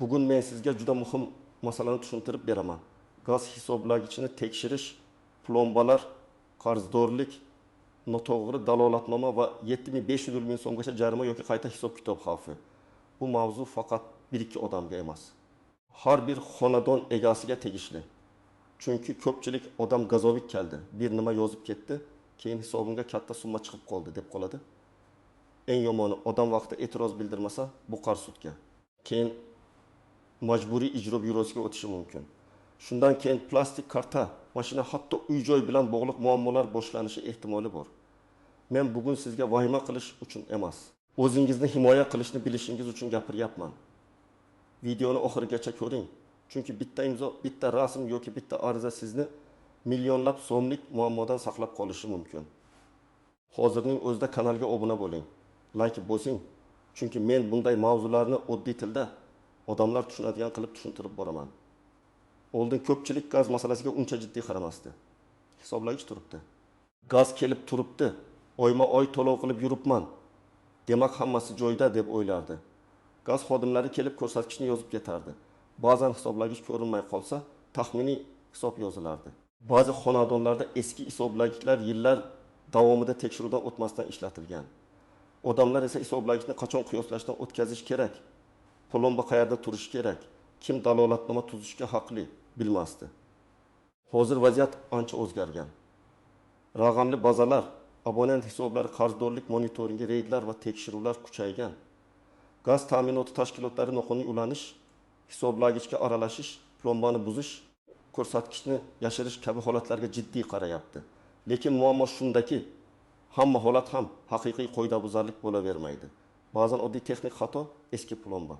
Bugun men sizga juda muhim masalani tushuntirib beraman. Gaz hisoblagichini tekshirish, plombalar, qarzdorlik, noto'g'ri dalolatnoma va 7500 ming so'mgacha jarima yoki qayta hisob-kitob xavfi. Bu mavzu faqat 1-2 odamga emas. Har bir xonadon egasiga tegishli. Chunki ko'pchilik odam gazovik keldi, bir nima yozib ketdi, keyin hisobimga katta summa chiqib qoldi deb qoladi. Eng yomoni odam vaqtida e'tiroz bildirmasa, bu qar sudga. Keyin majburiy ijro byurosiga o'tishi mumkin. Shundan keyin plastik karta, mashina, hatto uy-joy bilan bog'liq muammolar boshlanishi ehtimoli bor. Men bugun sizga vahima qilish uchun emas, o'zingizni himoya qilishni bilishingiz uchun gapiryapman. Videoni oxirigacha ko'ring. Chunki bitta imzo, bitta rasm yoki bitta ariza sizni millionlab so'mlik muammodan saqlab qolishi mumkin. Hozirning o'zida kanalga obuna bo'ling, like bosing. Chunki men bunday mavzularni oddiy tilda odamlar tushunadigan qilib tushuntirib boraman. Oldin ko'pchilik gaz masalasiga uncha jiddiy qaramasdi. Hisoblagich turibdi. Gaz kelib turibdi. Oyma-oy to'lov qilib yuribman. Demak hammasi joyida deb o'ylardi. Gaz xodimlari kelib ko'rsatkichni yozib ketardi. Ba'zan hisoblagich ko'rinmay qolsa, taxminiy hisob yozilardi. Ba'zi xonadonlarda eski hisoblagichlar yillar davomida tekshiruvdan o'tmasdan ishlatilgan. Odamlar esa hisoblagichni qachon qiyoslashdan o'tkazish kerak, plomba qayerda turishi kerak, kim dalolatnoma tuzishga haqli bilmasdi. Hozir vaziyat ancha o'zgargan. Raqamli bazalar, abonent hisoblari, qarzdorlik monitoringi, reydlar va tekshiruvlar kuchaygan. Gaz ta'minoti tashkilotlari noqonuniy ulanish, hisoblagichga aralashish, plombani buzish, ko'rsatkichni yashirish kabi holatlarga jiddiy qarayapti. Lekin muammo shundaki, hamma holat ham haqiqiy qoidabuzarlik bo'lavermaydi. Ba'zan oddiy texnik xato, eski plomba,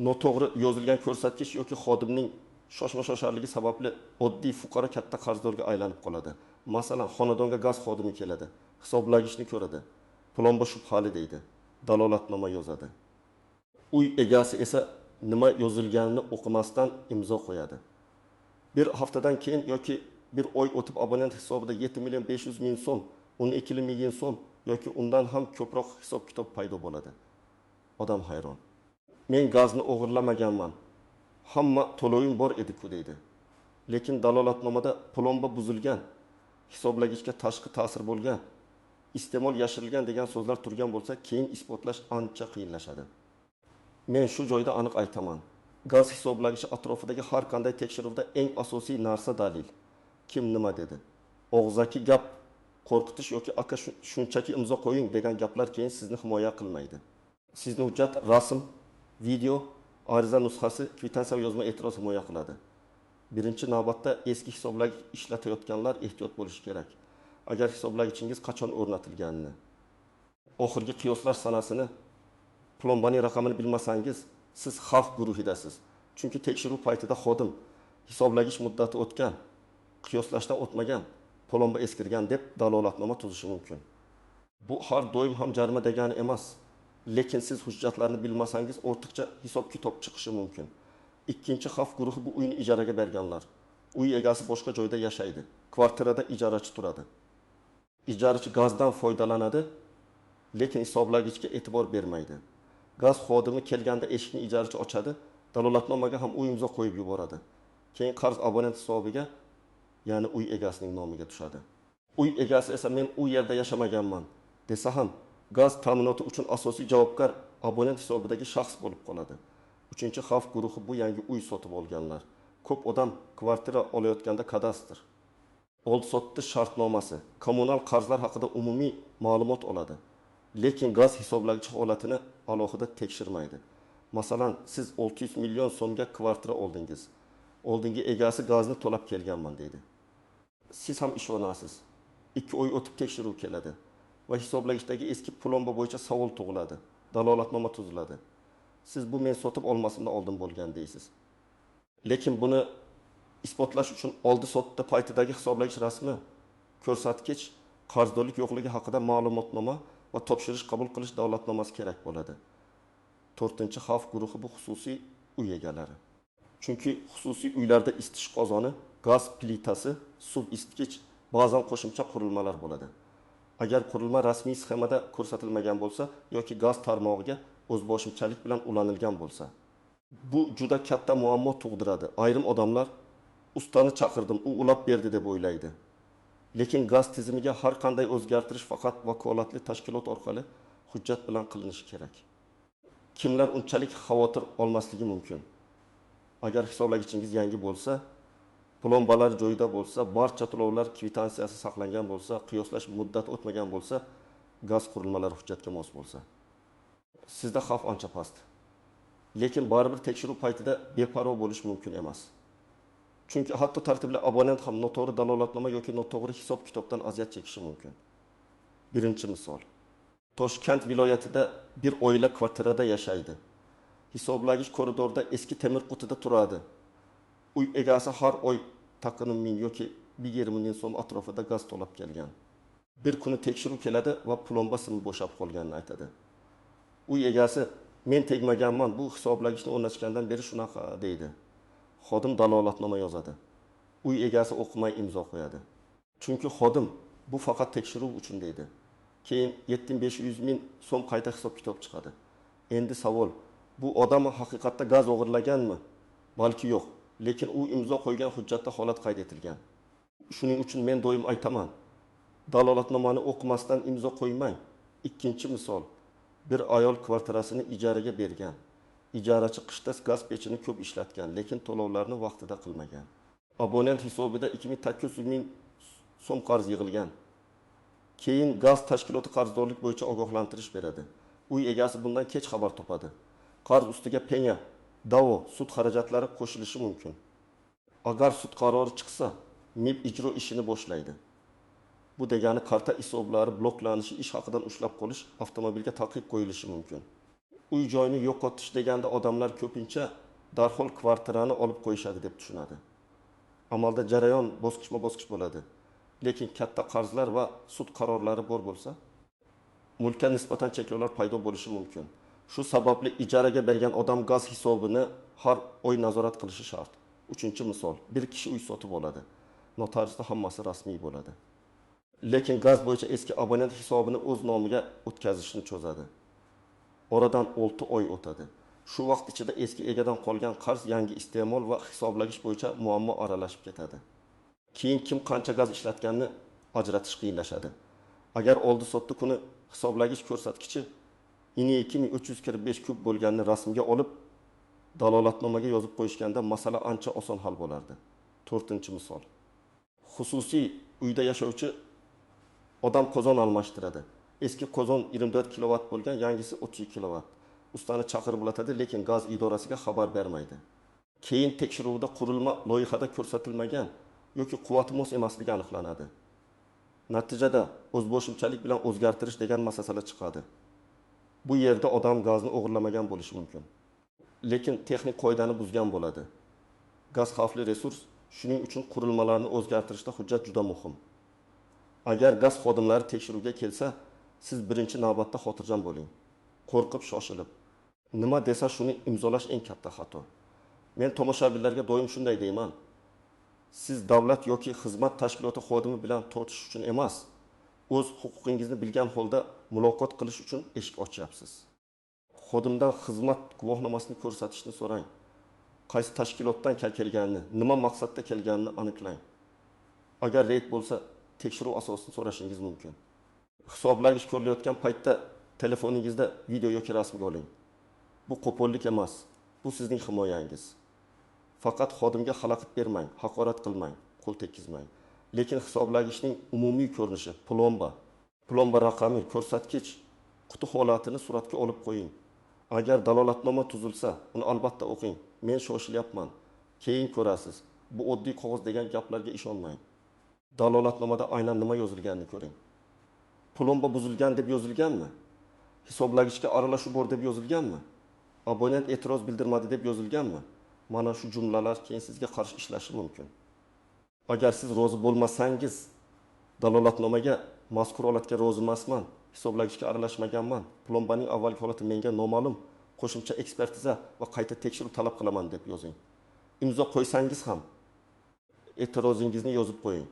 noto'g'ri yozilgan ko'rsatkich yoki xodimning shoshma-shosharligi sababli oddiy fuqaro katta qarzdorga aylanib qoladi. Masalan, xonadonga gaz xodimi keladi, hisoblagichni ko'radi, plomba shubhali deydi, dalolatnoma yozadi. Uy egasi esa nima yozilganini o'qimasdan imzo qo'yadi. Bir haftadan keyin yoki bir oy o'tib abonent hisobida 7.500 ming so'm, 12 million so'm yoki undan ham ko'proq hisob-kitob paydo bo'ladi. Odam hayron. Men gazni o'g'irlamaganman. Hamma to'lovim bor edi-ku deydi. Lekin dalolatnomada plomba buzilgan, hisoblagichga tashqi ta'sir bo'lgan, iste'mol yashirilgan degan so'zlar turgan bo'lsa, keyin isbotlash ancha qiyinlashadi. Men shu joyda aniq aytaman. Gaz hisoblagichi atrofidagi har qanday tekshiruvda eng asosiy narsa dalil. Kim nima dedi? Og'zaki gap, qo'rqitish yoki aka shunchaki imzo qo'ying degan gaplar keyin sizni himoya qilmaydi. Sizni hujjat, rasm, video, ariza nusxasi, kvitansiya yozma e'tiroz himoya qiladi. Birinchi navbatda eski hisoblagich ishlatayotganlar ehtiyot bo'lishi kerak. Agar hisoblagichingiz qachon o'rnatilganini, oxirgi qiyoslar sanasini, plombaning raqamini bilmasangiz, siz xavf guruhidasiz. Chunki tekshiruv paytida xodim hisoblagich muddati o'tgan, qiyoslashdan o'tmagan, plomba eskirgan deb dalolatnoma tuzishi mumkin. Bu har doim ham jarima degani emas. Lekin siz hujjatlarni bilmasangiz ortiqcha hisob-kitob chiqishi mumkin. Ikkinchi xavf guruhi bu uyni ijaraga berganlar. Uy egasi boshqa joyda yashaydi. Kvartirada ijarachi turadi. Ijarachi gazdan foydalanadi, lekin hisoblagichga e'tibor bermaydi. Gaz xodimi kelganda eshikni ijarachi ochadi, dalolatnomaga ham u imzo qo'yib yuboradi. Keyin qarz abonent hisobiga, ya'ni uy egasining nomiga tushadi. Uy egasi esa men u yerda yashamaganman desa ham, gaz ta'minoti uchun asosiy javobgar abonent hisobidagi shaxs bo'lib qoladi. Uchinchi xavf guruhi bu yangi uy sotib olganlar. Ko'p odam kvartira olayotganda kadastr, oldi-sotdi shartnomasi, kommunal qarzlar haqida umumiy ma'lumot oladi. Lekin gaz hisoblagichi holatini alohida tekshirmaydi. Masalan, siz 600 million so'mga kvartira oldingiz. Oldingi egasi gazni to'lab kelganman deydi. Siz ham ishonasiz. 2 oy o'tib tekshiruv keladi va hisoblagichdagi eski plomba bo'yicha savol tug'iladi. Dalolatnoma tuziladi. Siz bu men sotib olmasimdan oldin bo'lgan deysiz. Lekin buni isbotlash uchun oldi-sotdi paytidagi hisoblagich rasmi, ko'rsatkich, qarzdorlik yo'qligi haqida ma'lumotnoma va topshirish qabul qilish dalolatnomasi kerak bo'ladi. 4-chi xavf guruhi bu xususiy uy egalari. Chunki xususiy uylarda isitish qozoni, gaz plitasi, suv isitgich, ba'zan qo'shimcha qurilmalar bo'ladi. Agar qurilma rasmiy sxemada ko'rsatilmagan bo'lsa yoki gaz tarmog'iga o'zboshimchalik bilan ulanilgan bo'lsa, Bu juda katta muammo tug'diradi. Ayrim odamlar ustani chaqirdim, u ulab berdi deb o'ylaydi. Lekin gaz tizimiga har qanday o'zgartirish faqat vakolatli tashkilot orqali hujjat bilan qilinishi kerak. Kimlar unchalik xavotir olmasligi mumkin? Agar hisoblagichingiz yangi bo'lsa, plombalar joyida bo'lsa, barcha to'lovlar kvitansiyasi saqlangan bo'lsa, qiyoslash muddati o'tmagan bo'lsa, gaz qurilmalari hujjatga mos bo'lsa, sizda xavf ancha past. Lekin baribir tekshiruv paytida beparvo bo'lish mumkin emas. Chunki hatto tartibli abonent ham noto'g'ri dalolatnoma yoki noto'g'ri hisob-kitobdan aziyat chekishi mumkin. Birinchi misol. Toshkent viloyatida bir oila kvartirada yashaydi. Hisoblagich koridorida eski temir qutida turadi. Uy egasi har oy taqriban 1000 yoki 120 ming so'm atrofida gaz to'lab kelgan. Bir kuni tekshiruv keladi va plomba simi bo'shab qolganini aytadi. Uy egasi men tegmaganman, bu hisoblagichni o'rnatgandan beri shunaqa deydi. Xodim dalolatnoma yozadi. Uy egasi o'qimay imzo qo'yadi. Chunki xodim bu faqat tekshiruv uchun deydi. Keyin 7500 ming so'm qayta hisob-kitob chiqadi. Endi savol, bu odam haqiqatda gaz o'g'irlaganmi? Balki yo'q, lekin u imzo qo'ygan hujjatda holat qayd etilgan. Shuning uchun men doim aytaman, dalolatnomani o'qimasdan imzo qo'ymang. Ikkinchi misol, bir ayol kvartirasini ijaraga bergan. Ijarachi qishda gaz pechini ko'p ishlatgan, lekin to'lovlarni vaqtida qilmagan. Abonent hisobida 2800 ming so'm qarz yig'ilgan. Keyin gaz tashkiloti qarzdorlik bo'yicha ogohlantirish beradi. Uy egasi bundan kech xabar topadi. Qarz ustiga penya, da'vo, sud xarajatlari qo'shilishi mumkin. Agar sud qarori chiqsa, MIB ijro ishini boshlaydi. Bu degani karta hisoblari bloklanishi, ish haqidan ushlab qolish, avtomobilga taqiq qo'yilishi mumkin. Uy joyini yo'qotish deganda odamlar ko'pincha darhol kvartirani olib qo'yishadi deb tushunadi. Amalda jarayon bosqichma-bosqich bo'ladi. Lekin katta qarzlar va sud qarorlari bor bo'lsa, mulkka nisbatan cheklovlar paydo bo'lishi mumkin. Shu sababli ijaraga bergan odam gaz hisobini har oy nazorat qilishi shart. Uchinchi misol, bir kishi uy sotib oladi. Notariusda hammasi rasmiy bo'ladi. Lekin gaz bo'yicha eski abonent hisobini o'z nomiga o'tkazishni cho'zadi. Oradan 6 oy o'tadi. Shu vaqt ichida eski egadan qolgan qarz yangi iste'mol va hisoblagich bo'yicha muammo aralashib ketadi. Keyin kim qancha gaz ishlatganini ajratish qiyinlashadi. Agar oldi-sotdi kuni hisoblagich ko'rsatkichi 2345 kub bo'lganini rasmga olib, dalolatnomaga yozib qo'yishganda masala ancha oson hal bo'lardi. 4-misol. Xususiy uyda yashovchi odam qozon almashtiradi. Eski qozon 24 kilovat bo'lgan, yangisi 32 kilovat. Ustani chaqirib ulatadi, lekin gaz idorasiga xabar bermaydi. Keyin tekshiruvda qurilma loyihada ko'rsatilmagan yoki quvvati mos emasligi aniqlanadi. Natijada o'zboshimchalik bilan o'zgartirish degan masala chiqadi. Bu yerda odam gazni o'g'irlamagan bo'lishi mumkin. Lekin texnik qoidani buzgan bo'ladi. Gaz xavfli resurs, shuning uchun qurilmalarni o'zgartirishda hujjat juda muhim. Agar gaz xodimlari tekshiruvga kelsa, siz birinchi navbatda xotirjam bo'ling. Qo'rqib, shoshilib. Nima desa shuni imzolash eng katta xato. Men tomoshabinlarga doim shunday deyman. Siz davlat yoki xizmat tashkiloti xodimi bilan tortishish uchun emas, o'z huquqingizni bilgan holda muloqot qilish uchun eshik ochyapsiz. Xodimdan xizmat guvohnomasini ko'rsatishni so'rang. Qaysi tashkilotdan kelganini, nima maqsadda kelganini aniqlang. Agar reyd bo'lsa, tekshiruv asosini so'rashingiz mumkin. Hisoblagich ko'rilayotgan paytda telefoningizda video yoki rasmga oling. Bu qo'pollik emas, bu sizning himoyangiz. Faqat xodimga xalaqit bermang, haqorat qilmang, qo'l tekkizmang. Lekin hisoblagichning umumiy ko'rinishi, plomba raqami, ko'rsatkich, quti holatini suratga olib qo'ying. Agar dalolatnoma tuzilsa, uni albatta o'qing. Men shoshilyapman. Keyin ko'rasiz. Bu oddiy qog'oz degan gaplarga ishonmang. Dalolatnomada aynan nima yozilganini ko'ring. Plomba buzilgan deb yozilganmi? Hisoblagichga aralashuv bor deb yozilganmi? Abonent e'tiroz bildirmadi deb yozilganmi? Mana shu jumlalar keyin sizga qarshi ishlashi mumkin. Agar siz rozi bo'lmasangiz, dalolatnomaga mazkur holatga rozi emasman, hisoblagichga aralashmaganman, plombaning avvalgi holati menga noma'lum, qo'shimcha ekspertiza va qayta tekshiruv talab qilaman deb yozing. Imzo qo'ysangiz ham e'tirozingizni yozib qo'ying.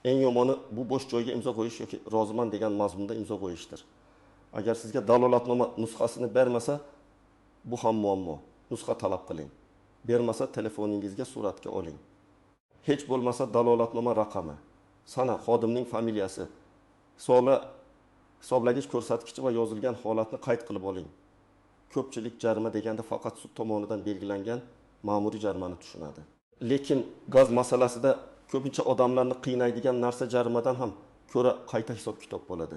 Eng yomoni bu bo'sh joyga imzo qo'yish yoki roziman degan mazmunda imzo qo'yishdir. Agar sizga dalolatnoma nusxasini bermasa, bu ham muammo. nusxa talab qiling. Bermasa telefoningizga suratga oling. Hech bo'lmasa dalolatnoma raqami, sana xodimning familiyasi, hisoblagich ko'rsatkichi va yozilgan holatni qayd qilib oling. Ko'pchilik jarima deganda faqat sud tomonidan belgilangan ma'muriy jarimani tushunadi. Lekin gaz masalasida ko'pincha odamlarni qiynaydigan narsa jarimadan ham ko'ra qayta hisob-kitob bo'ladi.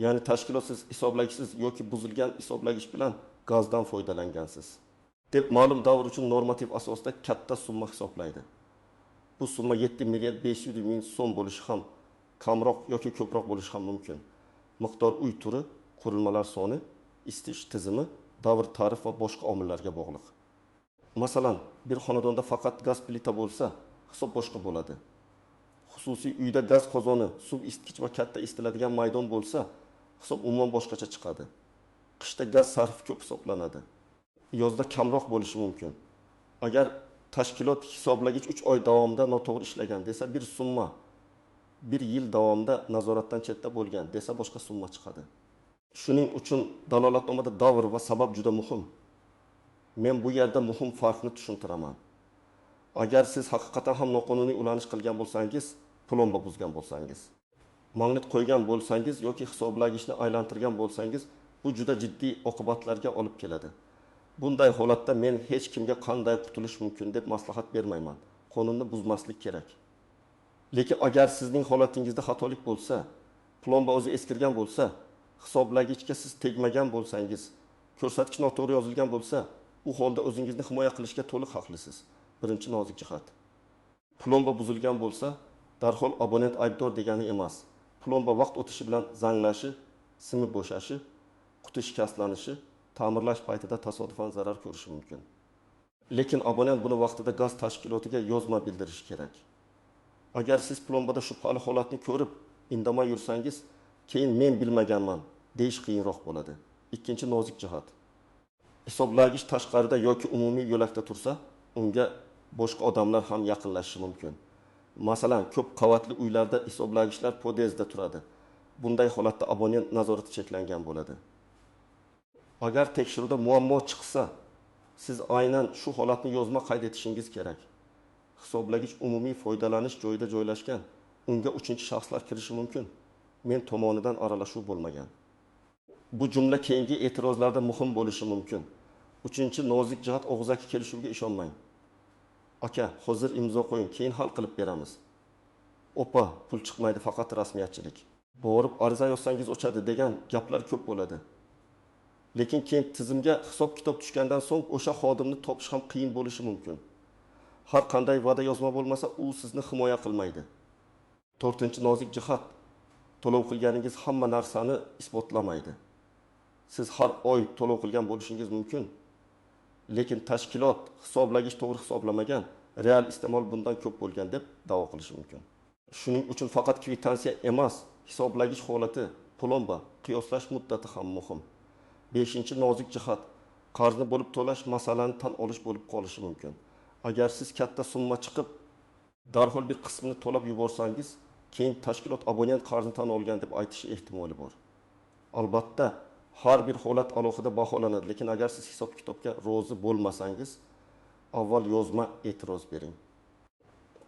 Ya'ni tashkilotsiz hisoblagichsiz yoki buzilgan hisoblagich bilan gazdan foydalangansiz deb ma'lum davr uchun normativ asosda katta summa hisoblaydi. Bu summa 7 milliard 500 ming so'm bo'lishi ham, kamroq yoki ko'proq bo'lishi ham mumkin. Miqdor uy turi, qurilmalar soni, isitish tizimi, davr tarif va boshqa omillarga bog'liq. Masalan, bir xonadonda faqat gaz plita bo'lsa, hisob boshqa bo'ladi. Xususiy uyda gaz qozoni, suv isitgich va katta isitiladigan maydon bo'lsa, hisob umuman boshqacha chiqadi. Qishda gaz sarfi ko'p hisoblanadi. Yozda kamroq bo'lishi mumkin. Agar tashkilot hisoblagich 3 oy davomida noto'g'ri ishlagan desa bir summa, 1 yil davomida nazoratdan chetda bo'lgan desa boshqa summa chiqadi. Shuning uchun dalolatnomada davr va sabab juda muhim. Men bu yerda muhim farqni tushuntiraman. Agar siz haqiqatan ham noqonuniy ulanish qilgan bo'lsangiz, plomba buzgan bo'lsangiz, magnit qo'ygan bo'lsangiz yoki hisoblagichni aylantirgan bo'lsangiz, bu juda jiddiy oqibatlarga olib keladi. Bunday holatda men hech kimga qanday qutulish mumkin deb maslahat bermayman. Qonunni buzmaslik kerak. Lekin agar sizning holatingizda xatolik bo'lsa, plomba o'zi eskirgan bo'lsa, hisoblagichga siz tegmagan bo'lsangiz, ko'rsatkich noto'g'ri yozilgan bo'lsa, u holda o'zingizni himoya qilishga to'liq haqlisiz. Birinchi nozik jihat. Plomba buzilgan bo'lsa, darhol abonent aybdor degani emas. Plomba vaqt o'tishi bilan zanglashi, simi bo'shashi, quti shikastlanishi, ta'mirlash paytida tasodifan zarar ko'rishi mumkin. Lekin abonent buni vaqtida gaz tashkilotiga yozma bildirishi kerak. Agar siz plombada shubhali holatni ko'rib, indamay yursangiz, keyin men bilmaganman deyish qiyinroq bo'ladi. Ikkinchi nozik jihat. Hisoblagich tashqarida yoki umumiy yo'lakda tursa, unga boshqa odamlar ham yaqinlashishi mumkin. Masalan, ko'p qavatli uylarda hisoblagichlar podyezdda turadi. Bunday holatda abonent nazorati cheklangan bo'ladi. Agar tekshiruvda muammo chiqsa, siz aynan shu holatni yozma qayd etishingiz kerak. Hisoblagich umumiy foydalanish joyida joylashgan, unga 3-chi shaxslar kirishi mumkin. Men tomonidan aralashuv bo'lmagan. Bu jumla keyingi e'tirozlarda muhim bo'lishi mumkin. 3-chi nozik jihat og'zaki kelishuvga ishonmang. Aka, hozir imzo qo'ying, keyin hal qilib beramiz. Opa, pul chiqmaydi, faqat rasmiyatchilik. Borib ariza yozsangiz o'chadi degan gaplar ko'p bo'ladi. Lekin keyin tizimga hisob-kitob tushgandan so'ng o'sha xodimni topish ham qiyin bo'lishi mumkin. Har qanday va'da yozma bo'lmasa, u sizni himoya qilmaydi. 4-chi nozik jihat. To'lov qilganingiz hamma narsani isbotlamaydi. Siz har oy to'lov qilgan bo'lishingiz mumkin. Lekin tashkilot hisoblagich to'g'ri hisoblamagan, real iste'mol bundan ko'p bo'lgan deb da'vo qilishi mumkin. Shuning uchun faqat kvitansiya emas, hisoblagich holati, plomba, qiyoslash muddati ham muhim. 5-chi nozik jihat. Qarzni bo'lib to'lash masalani tan olish bo'lib qolishi mumkin. Agar siz katta summa chiqib, darhol bir qismini to'lab yuborsangiz, keyin tashkilot abonent qarzni tan olgan deb aytishi ehtimoli bor. Albatta, har bir holat alohida baholanadi, lekin agar siz hisob-kitobga rozi bo'lmasangiz, avval yozma e'tiroz bering.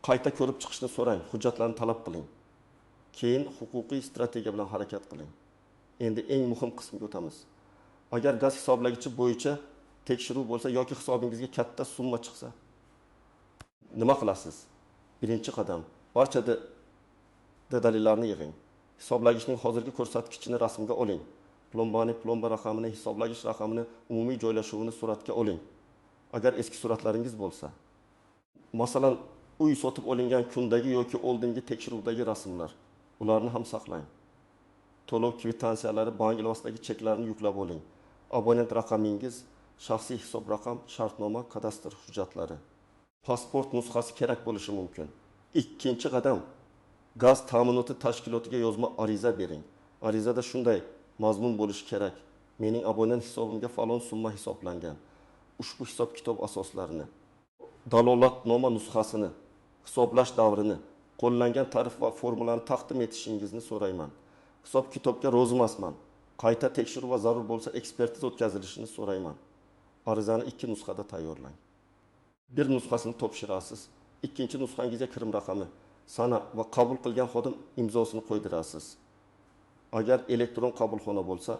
Qayta ko'rib chiqishni so'rang, hujjatlarni talab qiling. Keyin huquqiy strategiya bilan harakat qiling. Endi eng muhim qismga o'tamiz. Agar gaz hisoblagichi bo'yicha tekshiruv bo'lsa yoki hisobingizga katta summa chiqsa, nima qilasiz? Birinchi qadam, barcha dalillarni yig'ing. Hisoblagichning hozirgi ko'rsatkichini rasmga oling. Plomba raqamini, hisoblagich raqamini, umumiy joylashuvini suratga oling. Agar eski suratlaringiz bo'lsa. Masalan, uy sotib olingan kundagi yoki oldingi tekshiruvdagi rasmlar, ularni ham saqlang. To'lov kvitansiyalari, bank ilovasidagi cheklarni yuklab oling. Abonent raqamingiz, shaxsiy hisob raqam, shartnoma, kadastr hujjatlari. Pasport nusxasi kerak bo'lishi mumkin. Ikkinchi qadam, gaz ta'minoti tashkilotiga yozma ariza bering. Arizada shunday mazmun bo'lishi kerak. Mening abonent hisobimga falon summa hisoblangan. Ushbu hisob-kitob asoslarini, dalolatnoma nusxasini, hisoblash davrini, qo'llangan tarif va formulani taqdim etishingizni so'rayman. Hisob-kitobga rozi emasman. Qayta tekshiruv va zarur bo'lsa ekspertiza o'tkazilishini so'rayman. arizani 2 nusxada tayyorlang. Bir nusxasini topshirasiz. Ikkinchi nusxangizga kirim raqami, sana va qabul qilgan xodim imzosini qo'ydirasiz. Agar elektron qabulxona bo'lsa,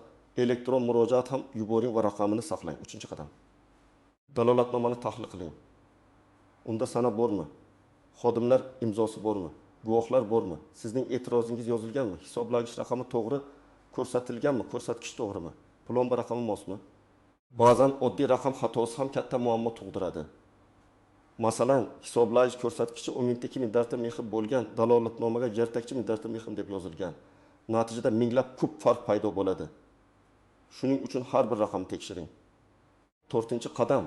elektron murojaat ham yuboring va raqamini saqlang. 3-qadam. Dalolatnomani tahlil qiling. Unda sana bormi? Xodimlar imzosi bormi? Guvohlar bormi? Sizning e'tirozingiz yozilganmi? Hisoblagich raqami to'g'ri ko'rsatilganmi? Ko'rsatkich to'g'rimi? Plomba raqami mosmi? Ba'zan oddiy raqam xatosi ham katta muammo tug'diradi. Masalan, hisoblagich ko'rsatkichi 10.2 miqdorda mehr bo'lgan, dalolatnomaga jertakchi miqdorda mehr deb yozilgan. Natijada minglab ko'p farq paydo bo'ladi. Shuning uchun har bir raqamni tekshiring. 4-qadam.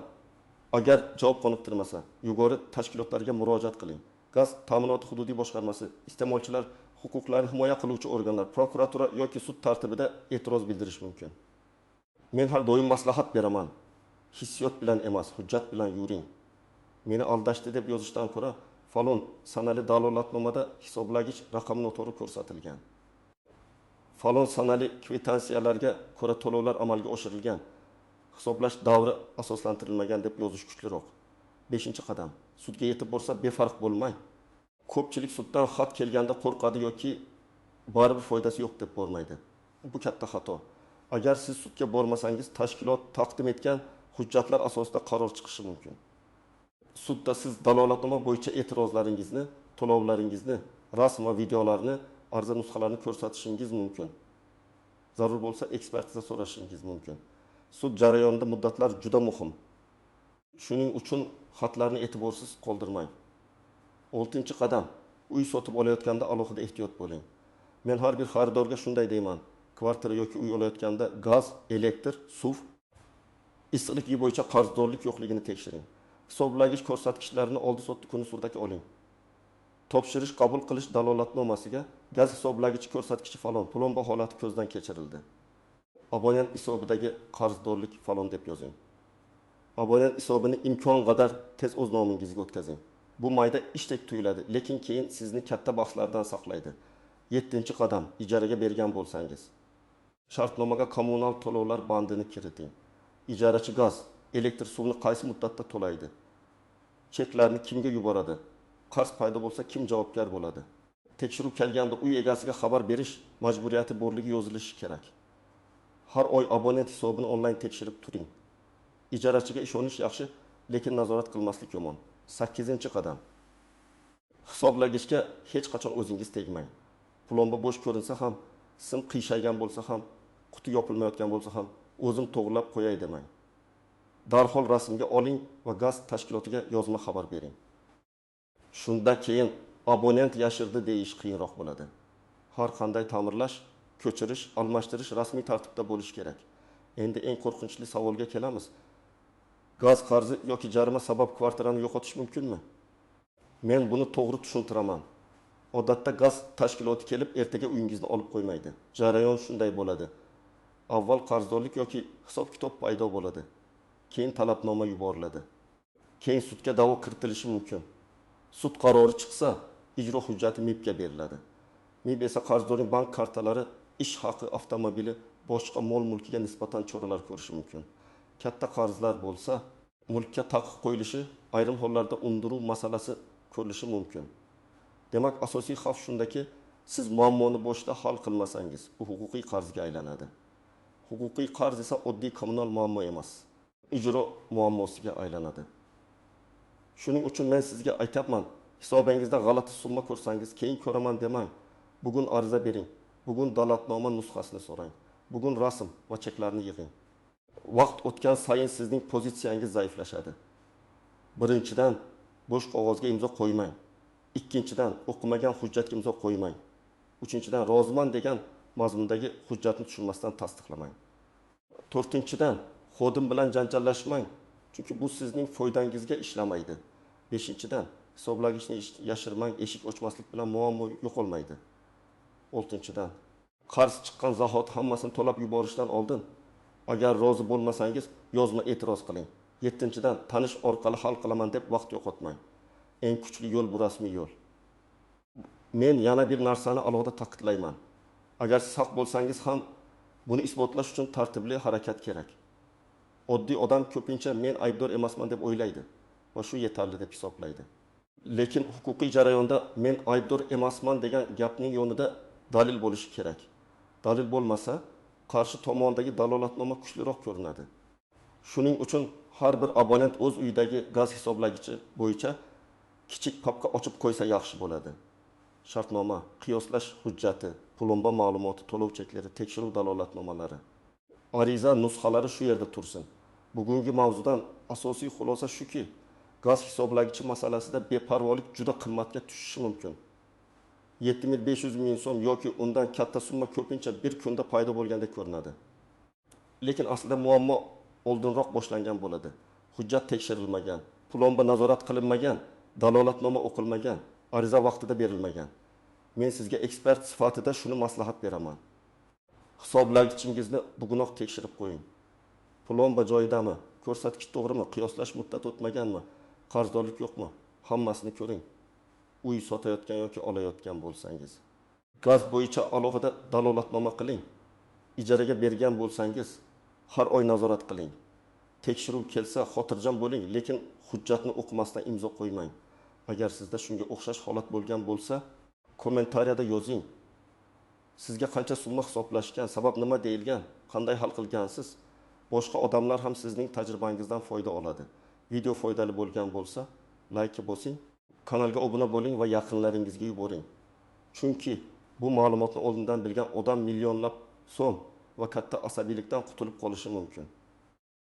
Agar javob qoniqtirmasa, yuqori tashkilotlarga murojaat qiling. Gaz ta'minoti hududiy boshqarmasi, iste'molchilar huquqlarini himoya qiluvchi organlar, prokuratura yoki sud tartibida e'tiroz bildirish mumkin. Men har doim maslahat beraman. Hissiyot bilan emas, hujjat bilan yuring. Meni aldashdi deb yozishdan ko'ra, falon sanali dalolatnomada hisoblagich raqami noto'g'ri ko'rsatilgan. Falon sanali kvitansiyalarga ko'ra to'lovlar amalga oshirilgan. Hisoblash davri asoslantirilmagan deb yozish kuchliroq. 5-qadam. Sudga yetib borsa befarq bo'lmang. Ko'pchilik suddan xat kelganda qo'rqadi yoki baribir foydasi yo'q deb bormaydi. Bu katta xato. Agar siz sudga bormasangiz, tashkilot taqdim etgan hujjatlar asosida qaror chiqishi mumkin. Sudda siz dalolatnoma bo'yicha e'tirozlaringizni, to'lovlaringizni, rasm va videolarni, ariza nusxalarini ko'rsatishingiz mumkin. Zarur bo'lsa ekspertiza so'rashingiz mumkin. Sud jarayonida muddatlar juda muhim. Shuning uchun xatlarni e'tiborsiz qoldirmang. 6-qadam. Uy sotib olayotganda alohida ehtiyot bo'ling. Men har bir xaridorga shunday deyman. Kvartira yoki uy olayotganda gaz, elektr, suv, issiqlik bo'yicha qarzdorlik yo'qligini tekshiring. Hisoblagich ko'rsatkichlarini oldi-sotdi kuni surdagi oling. Topshirish qabul qilish dalolatnomasiga gaz hisoblagichi ko'rsatkichi falon, plomba holati ko'zdan kechirildi. Abonent hisobidagi qarzdorlik falon deb yozing. Abonent hisobini imkon qadar tez o'z nomingizga o'tkazing. Bu mayda ishdek tuyuladi, lekin keyin sizni katta bahslardan saqlaydi. 7-qadam. Ijaraga bergan bo'lsangiz, shartnomaga kommunal to'lovlar bandini kiriting. Ijarachi gaz, elektr, suvni qaysi muddatda to'laydi? Cheklarni kimga yuboradi? Qarz paydo bo'lsa kim javobgar bo'ladi? Tekshiruv kelganda uy egasiga xabar berish majburiyati borligi yozilishi kerak. Har oy abonent hisobini onlayn tekshirib turing. Ijarachiga ishonish yaxshi, lekin nazorat qilmaslik yomon. 8-qadam. Hisoblagichga hech qachon o'zingiz tegmang. Plomba bo'sh ko'rinsa ham, sim qiyshaygan bo'lsa ham, quti yopilmayotgan bo'lsa ham, o'zim to'g'rilab qo'yay demang. Darhol rasmga oling va gaz tashkilotiga yozma xabar bering. Shundan keyin abonent yashirdi deyish qiyinroq bo'ladi. Har qanday ta'mirlash, ko'chirish, almashtirish rasmiy tartibda bo'lishi kerak. Endi eng qo'rqinchli savolga kelamiz. Gaz qarzi yoki jarima sabab kvartirani yo'qotish mumkinmi? Men buni to'g'ri tushuntiraman. Odatda gaz tashkiloti kelib ertaga uyingizni olib qo'ymaydi. Jarayon shunday bo'ladi. Avval qarzdorlik yoki hisob-kitob paydo bo'ladi. Keyin talabnoma yuboriladi. Keyin sudga da'vo kiritilishi mumkin. Sud qarori chiqsa, ijro hujjati MIBga beriladi. MIB esa qarzdorning bank kartalari, ish haqi, avtomobili, boshqa mol-mulkiga nisbatan choralar ko'rishi mumkin. Katta qarzlar bo'lsa, mulkka taqiq qo'yilishi, ayrim hollarda undiruv masalasi ko'rilishi mumkin. Demak, asosiy xavf shundaki, siz muammoni boshida hal qilmasangiz, bu huquqiy qarzga aylanadi. Huquqiy qarz esa oddiy kommunal muammo emas, ijro muammosiga aylanadi. Shuning uchun men sizga aytyapman, hisobingizda g'alati summa ko'rsangiz, keyin ko'raman demang. Bugun ariza bering. Bugun dalolatnoma nusxasini so'rang. Bugun rasm va cheklarni yig'ing. Vaqt o'tgan sayin sizning pozitsiyangiz zaiflashadi. Birinchidan, bo'sh qog'ozga imzo qo'ymang. Ikkinchidan, o'qimagan hujjatga imzo qo'ymang. Uchinchidan, roziman degan mazmundagi hujjatni tushunmasdan tasdiqlamang. To'rtinchidan, xodim bilan janjallashmang, chunki bu sizning foydangizga ishlamaydi. Beshinchidan, hisoblagichni yashirmang, eshik ochmaslik bilan muammo yo'qolmaydi. Oltinchidan, qarz chiqqan zahot hammasini to'lab yuborishdan oldin, agar rozi bo'lmasangiz, yozma e'tiroz qiling. Yettinchidan, tanish orqali hal qilaman deb vaqt yo'qotmang. Eng kuchli yo'l bu rasmiy yo'l. Men yana bir narsani alohida ta'kidlayman. Agar siz haq bo'lsangiz ham, buni isbotlash uchun tartibli harakat kerak. oddiy odam ko'pincha men aybdor emasman deb o'ylaydi va shu yetarli deb hisoblaydi. Lekin huquqiy jarayonda men aybdor emasman degan gapning yonida dalil bo'lishi kerak. Dalil bo'lmasa, qarshi tomondagi dalolatnoma kuchliroq ko'rinadi. Shuning uchun har bir abonent o'z uyidagi gaz hisoblagichi bo'yicha kichik papka ochib qo'ysa yaxshi bo'ladi. Shartnoma, qiyoslash hujjati, plomba ma'lumoti, to'lov cheklari, tekshiruv dalolatnomalari, ariza nusxalari shu yerda tursin. Bugungi mavzudan asosiy xulosa shuki, gaz hisoblagichi masalasida beparvolik juda qimmatga tushishi mumkin. 7500 ming so'm yoki undan katta summa ko'pincha bir kunda paydo bo'lgandek ko'rinadi. Lekin aslida muammo oldinroq boshlangan bo'ladi. Hujjat tekshirilmagan, plomba nazorat qilinmagan, dalolatnoma o'qilmagan, ariza vaqtida berilmagan. Men sizga ekspert sifatida shuni maslahat beraman. Hisoblagichingizni bugunoq tekshirib qo'ying. Plomba joyidami? Ko'rsatkich to'g'rimi? Qiyoslash muddati o'tmaganmi? Qarzdorlik yo'qmi? Hammasini ko'ring. Uy sotayotgan yoki olayotgan bo'lsangiz. Gaz bo'yicha alohida dalolatnoma qiling. Ijaraga bergan bo'lsangiz, har oy nazorat qiling. Tekshiruv kelsa xotirjam bo'ling, lekin hujjatni o'qimasdan imzo qo'ymang. Agar sizda shunga o'xshash holat bo'lgan bo'lsa, kommentariyada yozing. Sizga qancha summa hisoblashgan, sabab nima deyilgan, qanday hal qilgansiz? Boshqa odamlar ham sizning tajribangizdan foyda oladi. Video foydali bo'lgan bo'lsa, like bosing, kanalga obuna bo'ling va yaqinlaringizga yuboring. Chunki bu ma'lumotni oldindan bilgan odam millionlab so'm va katta asabiylikdan qutulib qolishi mumkin.